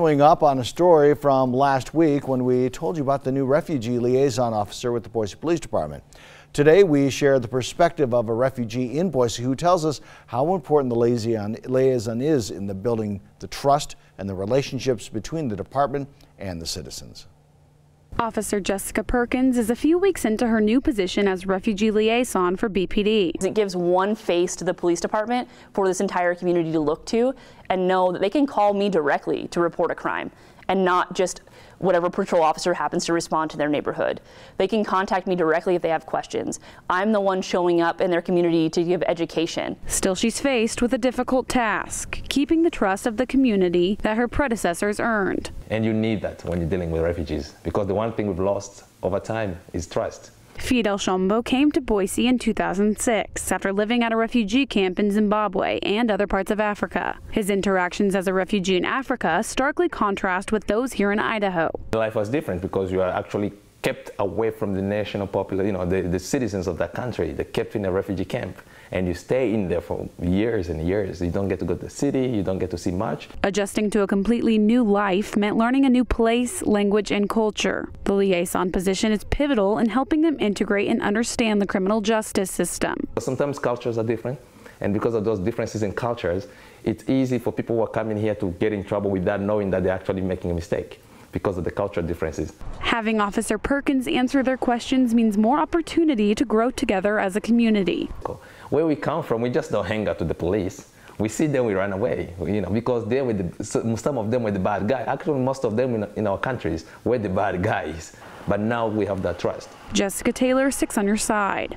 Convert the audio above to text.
Following up on a story from last week when we told you about the new refugee liaison officer with the Boise Police Department. Today we share the perspective of a refugee in Boise who tells us how important the liaison is in building the trust and the relationships between the department and the citizens. Officer Jessica Perkins is a few weeks into her new position as refugee liaison for BPD. It gives one face to the police department for this entire community to look to and know that they can call me directly to report a crime and not just whatever patrol officer happens to respond to their neighborhood. They can contact me directly if they have questions. I'm the one showing up in their community to give education. Still, she's faced with a difficult task, keeping the trust of the community that her predecessors earned. And you need that when you're dealing with refugees, because the one thing we've lost over time is trust. Fidel Shombo came to Boise in 2006 after living at a refugee camp in Zimbabwe and other parts of Africa. His interactions as a refugee in Africa starkly contrast with those here in Idaho. Life was different because you are actually kept away from the national population, the citizens of that country. They're kept in a refugee camp, and you stay in there for years and years. You don't get to go to the city, you don't get to see much. Adjusting to a completely new life meant learning a new place, language, and culture. The liaison position is pivotal in helping them integrate and understand the criminal justice system. Sometimes cultures are different, and because of those differences in cultures, it's easy for people who are coming here to get in trouble without knowing that they're actually making a mistake because of the cultural differences. Having Officer Perkins answer their questions means more opportunity to grow together as a community. Where we come from, we just don't hang out with the police. We see them, we run away, because some of them were the bad guys. Actually, most of them in our countries were the bad guys. But now we have that trust. Jessica Taylor, 6 on Your Side.